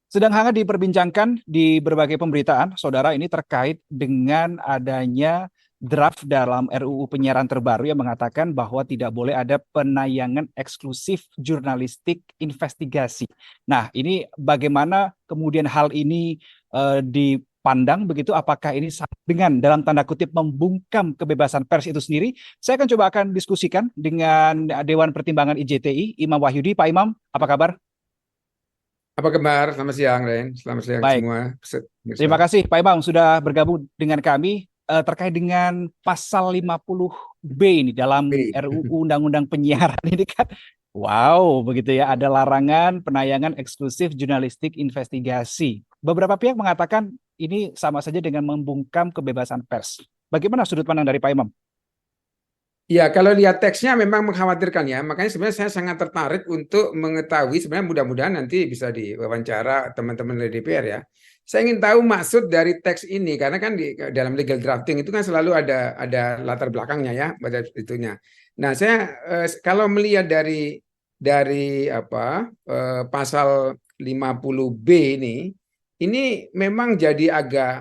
Sedang hangat diperbincangkan di berbagai pemberitaan, saudara, ini terkait dengan adanya draft dalam RUU penyiaran terbaru yang mengatakan bahwa tidak boleh ada penayangan eksklusif jurnalistik investigasi. Nah, ini bagaimana kemudian hal ini dipandang begitu? Apakah ini dengan dalam tanda kutip membungkam kebebasan pers itu sendiri? Saya akan diskusikan dengan Dewan Pertimbangan IJTI, Imam Wahyudi. Pak Imam, apa kabar? Apa kabar? Selamat siang, Ren. Selamat siang Baik. semua. Terima Pemirsa. kasih Pak Imam sudah bergabung dengan kami terkait dengan pasal 50B ini dalam Oke. RUU Undang-Undang Penyiaran ini kan. Wow, begitu ya, ada larangan penayangan eksklusif jurnalistik investigasi. Beberapa pihak mengatakan ini sama saja dengan membungkam kebebasan pers. Bagaimana sudut pandang dari Pak Imam? Ya, kalau lihat teksnya memang mengkhawatirkan ya. Makanya sebenarnya saya sangat tertarik untuk mengetahui, sebenarnya mudah-mudahan nanti bisa diwawancara teman-teman dari DPR ya. Saya ingin tahu maksud dari teks ini karena kan dalam legal drafting itu kan selalu ada latar belakangnya ya pada itunya. Nah, saya kalau melihat dari pasal 50B ini memang jadi agak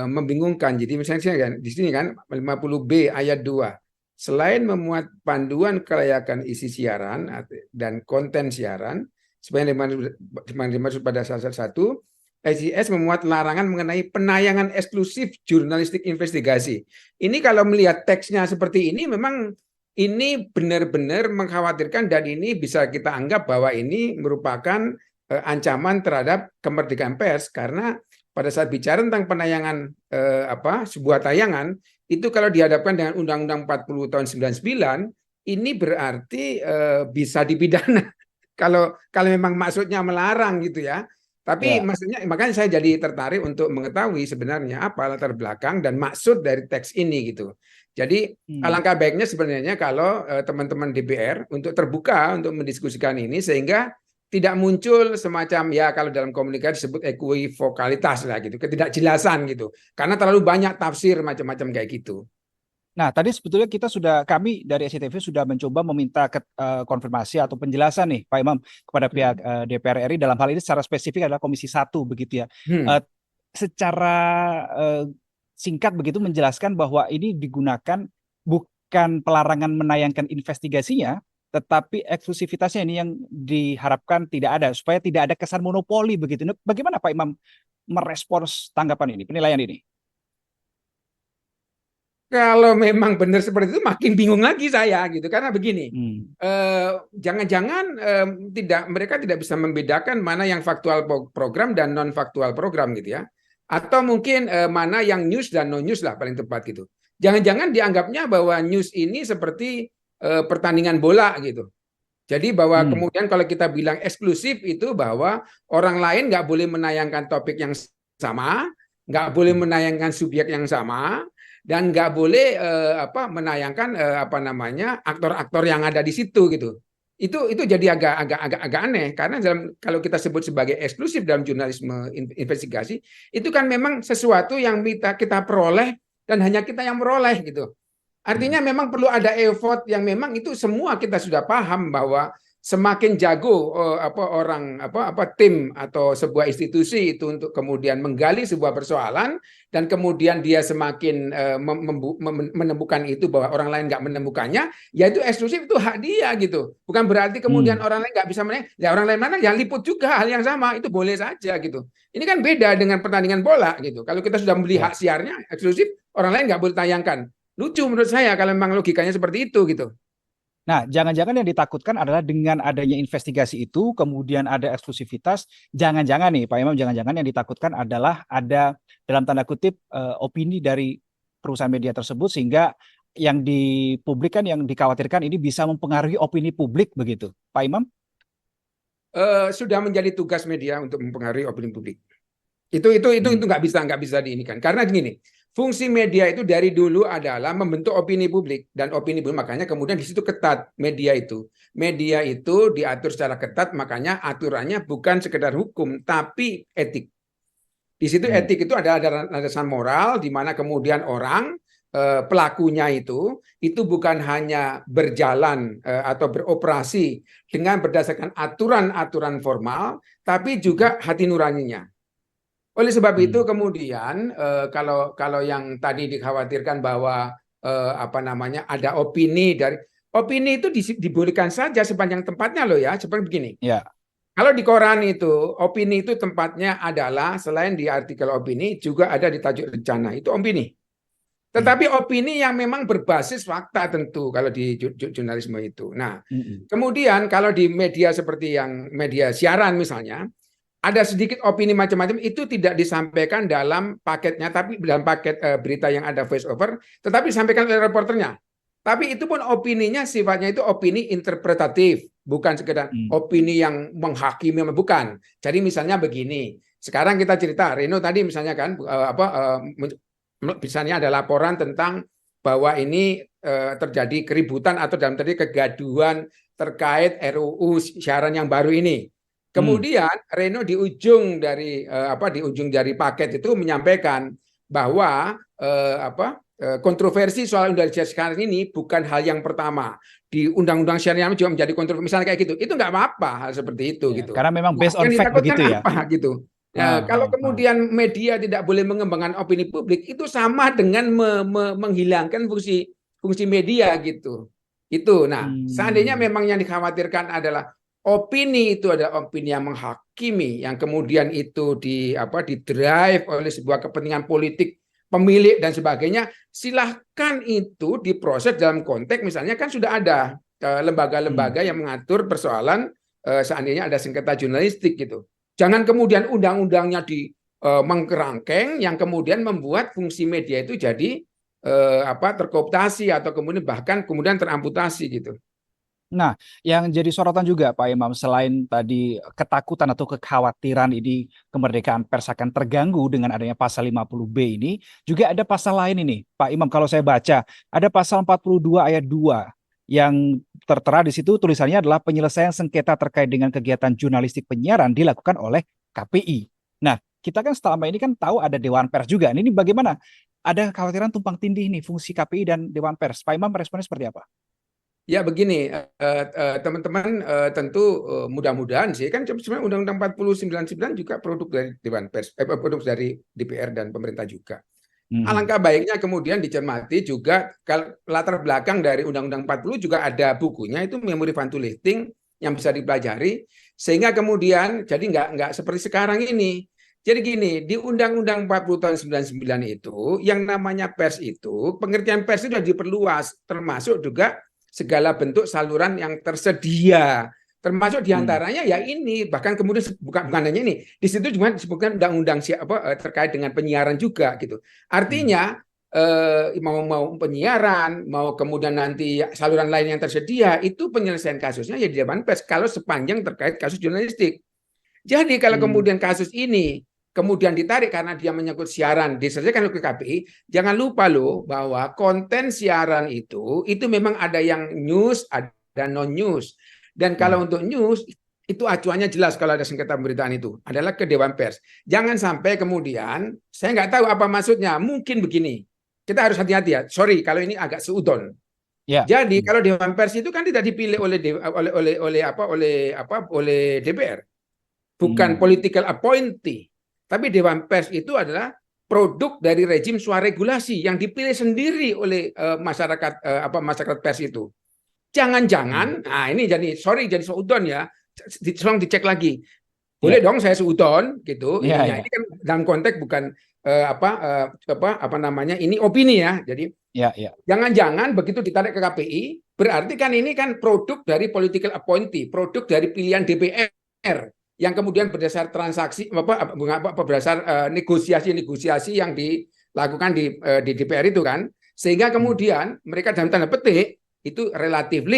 membingungkan. Jadi misalnya kan di sini kan 50B ayat 2. Selain memuat panduan kelayakan isi siaran dan konten siaran, sebenarnya dimaksud pada salah satu, SIS memuat larangan mengenai penayangan eksklusif jurnalistik investigasi. Ini kalau melihat teksnya seperti ini, memang ini benar-benar mengkhawatirkan dan ini bisa kita anggap bahwa ini merupakan ancaman terhadap kemerdekaan pers karena pada saat bicara tentang penayangan sebuah tayangan itu kalau dihadapkan dengan Undang-Undang 40 tahun 99 ini berarti bisa dipidana kalau memang maksudnya melarang gitu ya. Tapi Ya. maksudnya makanya saya jadi tertarik untuk mengetahui sebenarnya apa latar belakang dan maksud dari teks ini gitu. Jadi Hmm. alangkah baiknya sebenarnya kalau teman-teman DPR untuk terbuka untuk mendiskusikan ini sehingga tidak muncul semacam ya kalau dalam komunikasi disebut ekuivokalitas lah gitu, ketidakjelasan gitu. Karena terlalu banyak tafsir macam-macam kayak gitu. Nah, tadi sebetulnya kami dari SCTV sudah mencoba meminta konfirmasi atau penjelasan nih, Pak Imam, kepada pihak DPR RI dalam hal ini secara spesifik adalah Komisi 1 begitu ya. Hmm. Eh, Secara eh, singkat begitu menjelaskan bahwa ini digunakan bukan pelarangan menayangkan investigasinya, tetapi eksklusivitasnya ini yang diharapkan tidak ada supaya tidak ada kesan monopoli begitu. Nah, bagaimana Pak Imam merespons tanggapan ini, penilaian ini? Kalau memang benar seperti itu makin bingung lagi saya gitu karena begini, Hmm. jangan-jangan tidak mereka tidak bisa membedakan mana yang faktual program dan non faktual program gitu ya, atau mungkin mana yang news dan non news lah paling tepat gitu. Jangan-jangan dianggapnya bahwa news ini seperti pertandingan bola gitu. Jadi bahwa Hmm. kemudian kalau kita bilang eksklusif itu bahwa orang lain nggak boleh menayangkan topik yang sama, nggak boleh menayangkan subjek yang sama, dan nggak boleh menayangkan aktor-aktor yang ada di situ gitu. Itu jadi agak aneh karena kalau kita sebut sebagai eksklusif dalam jurnalisme investigasi itu kan memang sesuatu yang kita peroleh dan hanya kita yang peroleh gitu. Artinya memang perlu ada effort yang memang itu semua kita sudah paham bahwa semakin jago tim atau sebuah institusi itu untuk kemudian menggali sebuah persoalan dan kemudian dia semakin menemukan itu bahwa orang lain nggak menemukannya, ya itu eksklusif, itu hak dia gitu. Bukan berarti kemudian Hmm. orang lain nggak bisa menanya, ya orang lain mana yang liput juga hal yang sama itu boleh saja gitu. Ini kan beda dengan pertandingan bola gitu. Kalau kita sudah membeli Ya. hak siarnya eksklusif, orang lain nggak boleh tayangkan. Lucu menurut saya kalau memang logikanya seperti itu gitu. Nah, jangan-jangan yang ditakutkan adalah dengan adanya investigasi itu, kemudian ada eksklusivitas, jangan-jangan nih Pak Imam, jangan-jangan yang ditakutkan adalah ada dalam tanda kutip opini dari perusahaan media tersebut sehingga yang dipublikkan, yang dikhawatirkan ini bisa mempengaruhi opini publik begitu. Pak Imam? Sudah menjadi tugas media untuk mempengaruhi opini publik. Itu Hmm. nggak bisa diinikan karena gini, fungsi media itu dari dulu adalah membentuk opini publik dan opini publik makanya kemudian di situ ketat media itu diatur secara ketat, makanya aturannya bukan sekedar hukum tapi etik. Di situ Hmm. etik itu ada landasan moral di mana kemudian orang pelakunya itu bukan hanya berjalan atau beroperasi dengan berdasarkan aturan-aturan formal, tapi juga hati nuraninya. Oleh sebab itu kemudian kalau yang tadi dikhawatirkan bahwa apa namanya ada opini itu dibolehkan saja sepanjang tempatnya loh ya, seperti begini. Ya. Kalau di koran itu opini itu tempatnya adalah selain di artikel opini juga ada di tajuk rencana, itu opini. Tetapi opini yang memang berbasis fakta tentu kalau di jurnalisme itu. Nah, kemudian kalau di media seperti yang media siaran misalnya, ada sedikit opini macam-macam itu tidak disampaikan dalam paketnya, tapi dalam paket berita yang ada voice over, tetapi disampaikan oleh reporternya. Tapi itu pun opininya sifatnya itu opini interpretatif, bukan sekedar opini yang menghakimi, bukan. Jadi misalnya begini, sekarang kita cerita Reno tadi misalnya kan misalnya ada laporan tentang bahwa ini terjadi keributan atau dalam tadi kegaduhan terkait RUU siaran yang baru ini. Kemudian Reno di ujung dari paket itu menyampaikan bahwa kontroversi soal undang-undang siaran ini bukan hal yang pertama. Di undang-undang siaran juga menjadi kontroversi misalnya kayak gitu. Itu nggak apa-apa hal seperti itu gitu. Karena memang based on yang fact ditakutkan begitu ya. apa gitu. Nah, kalau kemudian media tidak boleh mengembangkan opini publik, itu sama dengan menghilangkan fungsi media gitu. Itu. Nah, seandainya memang yang dikhawatirkan adalah opini itu adalah opini yang menghakimi, yang kemudian itu didrive oleh sebuah kepentingan politik pemilik dan sebagainya, silahkan itu diproses dalam konteks misalnya kan sudah ada lembaga-lembaga yang mengatur persoalan seandainya ada sengketa jurnalistik gitu. Jangan kemudian undang-undangnya mengkerangkeng yang kemudian membuat fungsi media itu jadi terkooptasi atau kemudian bahkan kemudian teramputasi gitu. Nah, yang jadi sorotan juga Pak Imam, selain tadi ketakutan atau kekhawatiran ini kemerdekaan pers akan terganggu dengan adanya pasal 50B ini, juga ada pasal lain ini, Pak Imam, kalau saya baca, ada pasal 42 ayat 2 yang tertera di situ tulisannya adalah penyelesaian sengketa terkait dengan kegiatan jurnalistik penyiaran dilakukan oleh KPI. Nah, kita kan selama ini kan tahu ada Dewan Pers juga. Ini bagaimana? Ada kekhawatiran tumpang tindih nih fungsi KPI dan Dewan Pers. Pak Imam responnya seperti apa? Ya begini, teman-teman tentu mudah-mudahan sih kan sebenarnya Undang-Undang 4099 juga produk dari Dewan Pers, produk dari DPR dan pemerintah juga. Alangkah baiknya kemudian dicermati juga kalau latar belakang dari Undang-Undang 40 juga ada bukunya itu Memory Vanto Listing yang bisa dipelajari sehingga kemudian jadi nggak seperti sekarang ini. Jadi gini, di Undang-Undang 40 tahun 99 itu yang namanya pers itu pengertian pers itu sudah diperluas termasuk juga segala bentuk saluran yang tersedia, termasuk diantaranya ya ini, bahkan kemudian bukan hanya ini, di situ juga disebutkan undang-undang terkait dengan penyiaran juga gitu. Artinya mau penyiaran, mau kemudian nanti saluran lain yang tersedia, itu penyelesaian kasusnya ya di Dewan Pers kalau sepanjang terkait kasus jurnalistik. Jadi kalau kemudian kasus ini kemudian ditarik karena dia menyangkut siaran diselesaikan oleh KPI, jangan lupa loh bahwa konten siaran itu memang ada yang news, ada non news. Dan kalau untuk news itu acuannya jelas kalau ada sengketa pemberitaan itu adalah ke Dewan Pers. Jangan sampai kemudian saya nggak tahu apa maksudnya. Mungkin begini, kita harus hati-hati ya. Sorry kalau ini agak seudon. Ya. Jadi kalau Dewan Pers itu kan tidak dipilih oleh DPR, bukan political appointee. Tapi Dewan Pers itu adalah produk dari rezim swaregulasi yang dipilih sendiri oleh masyarakat pers itu. Jangan-jangan, nah ini jadi seudon ya, tolong dicek lagi. Boleh dong saya seudon gitu. Ini kan dalam konteks bukan ini opini ya. Jadi jangan-jangan begitu ditarik ke KPI, berarti kan ini kan produk dari political appointee, produk dari pilihan DPR. Yang kemudian berdasar transaksi berdasar negosiasi yang dilakukan di DPR itu kan, sehingga kemudian mereka dalam tanda petik itu relatif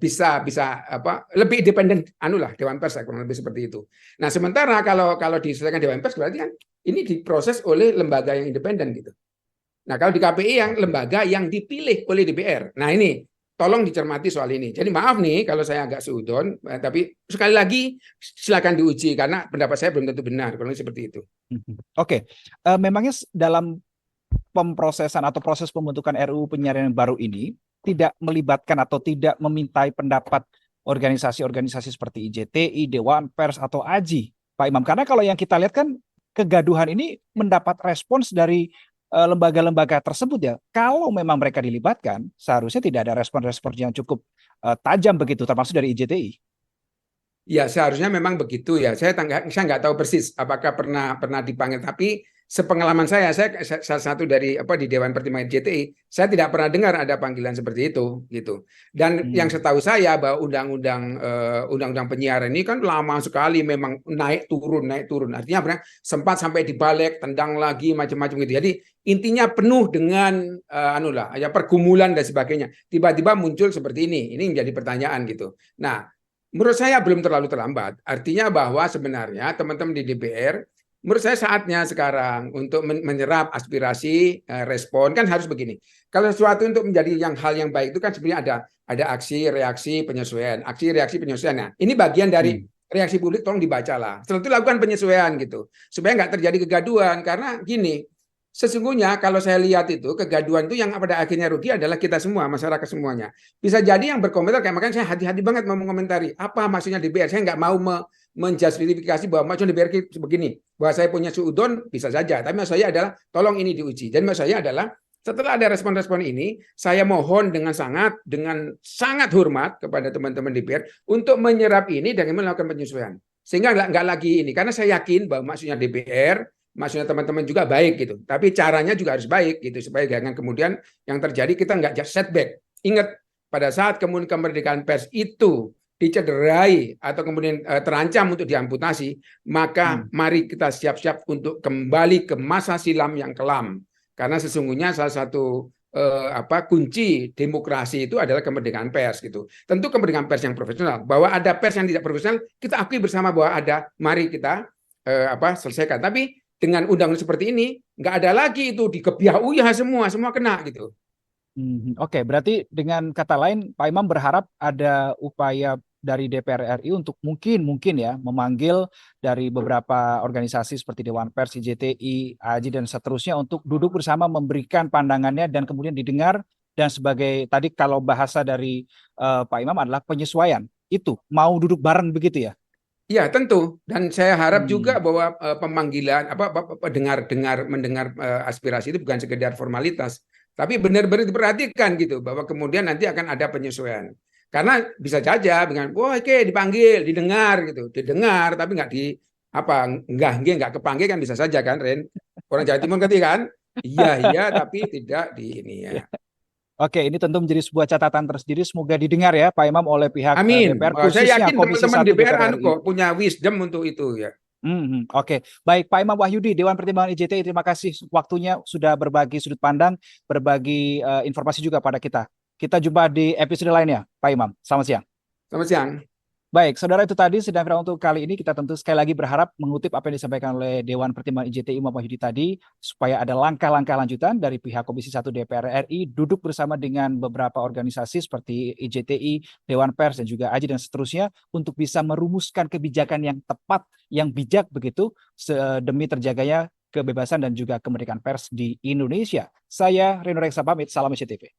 bisa lebih independen Dewan Pers kurang lebih seperti itu. Nah sementara kalau diselesaikan Dewan Pers berarti kan ini diproses oleh lembaga yang independen gitu. Nah kalau di KPI yang lembaga yang dipilih oleh DPR. Nah ini tolong dicermati soal ini. Jadi maaf nih kalau saya agak seudon, tapi sekali lagi silakan diuji karena pendapat saya belum tentu benar kalau seperti itu. Oke, memangnya dalam pemprosesan atau proses pembentukan RUU penyiaran yang baru ini tidak melibatkan atau tidak memintai pendapat organisasi-organisasi seperti IJTI, Dewan Pers atau AJI, Pak Imam? Karena kalau yang kita lihat kan kegaduhan ini mendapat respons dari lembaga-lembaga tersebut ya. Kalau memang mereka dilibatkan, seharusnya tidak ada respon-respon yang cukup tajam begitu, termasuk dari IJTI. Ya seharusnya memang begitu ya. Saya nggak tahu persis apakah pernah dipanggil, tapi sepengalaman saya salah satu dari di Dewan Pertimbangan JTI, saya tidak pernah dengar ada panggilan seperti itu gitu. Dan yang setahu saya bahwa undang-undang penyiaran ini kan lama sekali memang naik turun. Artinya sempat sampai dibalik, tendang lagi macam-macam gitu. Jadi intinya penuh dengan pergumulan dan sebagainya. Tiba-tiba muncul seperti ini. Ini menjadi pertanyaan gitu. Nah, menurut saya belum terlalu terlambat. Artinya bahwa sebenarnya teman-teman di DPR, menurut saya saatnya sekarang untuk menyerap aspirasi, respon. Kan harus begini. Kalau sesuatu untuk menjadi hal yang baik itu kan sebenarnya ada aksi, reaksi, penyesuaian. Aksi, reaksi, penyesuaian. Nah, ini bagian dari reaksi publik, tolong dibacalah. Setelah itu lakukan penyesuaian gitu. Supaya nggak terjadi kegaduhan. Karena gini, sesungguhnya kalau saya lihat itu kegaduhan itu yang pada akhirnya rugi adalah kita semua, masyarakat semuanya. Bisa jadi yang berkomentar kayak makanya saya hati-hati banget mau mengomentari apa maksudnya DPR. Saya nggak mau menjustifikasi bahwa maksudnya DPR begini, bahwa saya punya suudon bisa saja. Tapi maksud saya adalah tolong ini diuji. Dan maksud saya adalah setelah ada respon-respon ini, saya mohon dengan sangat hormat kepada teman-teman DPR untuk menyerap ini dan melakukan penyesuaian. Sehingga nggak lagi ini, karena saya yakin bahwa maksudnya DPR, maksudnya teman-teman juga baik gitu, tapi caranya juga harus baik gitu supaya jangan kemudian yang terjadi kita nggak just setback. Ingat pada saat kemudian kemerdekaan pers itu dicederai atau kemudian terancam untuk diamputasi, maka mari kita siap-siap untuk kembali ke masa silam yang kelam. Karena sesungguhnya salah satu kunci demokrasi itu adalah kemerdekaan pers gitu. Tentu kemerdekaan pers yang profesional. Bahwa ada pers yang tidak profesional, kita akui bersama bahwa ada. Mari kita selesaikan. Tapi dengan undang-undang seperti ini, nggak ada lagi itu dikebiah uyah semua kena gitu. Oke, berarti dengan kata lain, Pak Imam berharap ada upaya dari DPR RI untuk mungkin ya memanggil dari beberapa organisasi seperti Dewan Pers, IJTI, AJI dan seterusnya untuk duduk bersama memberikan pandangannya dan kemudian didengar, dan sebagai tadi kalau bahasa dari Pak Imam adalah penyesuaian. Itu mau duduk bareng begitu ya? Ya tentu, dan saya harap juga bahwa pemanggilan mendengar aspirasi itu bukan sekedar formalitas, tapi benar-benar diperhatikan gitu bahwa kemudian nanti akan ada penyesuaian. Karena bisa saja dengan oke dipanggil, didengar gitu, didengar tapi nggak kepanggil kan bisa saja kan, Ren. Orang Jawa Timur kan iya tapi tidak di ini ya. Oke, ini tentu menjadi sebuah catatan tersendiri. Semoga didengar ya, Pak Imam, oleh pihak Amin. DPR, Saya khususnya yakin Komisi teman-teman 1 DPR DPR RI. kok punya wisdom untuk itu ya. Oke, baik Pak Imam Wahyudi, Dewan Pertimbangan IJTI, terima kasih waktunya sudah berbagi sudut pandang, berbagi informasi juga pada kita. Kita jumpa di episode lainnya, Pak Imam. Selamat siang. Selamat siang. Baik, saudara, itu tadi sidang viral untuk kali ini. Kita tentu sekali lagi berharap mengutip apa yang disampaikan oleh Dewan Pertimbangan IJTI Imam Wahyudi tadi, supaya ada langkah-langkah lanjutan dari pihak Komisi 1 DPR RI, duduk bersama dengan beberapa organisasi seperti IJTI, Dewan Pers, dan juga AJI dan seterusnya, untuk bisa merumuskan kebijakan yang tepat, yang bijak begitu, demi terjaganya kebebasan dan juga kemerdekaan pers di Indonesia. Saya Reno Reksa pamit, salam SCTV.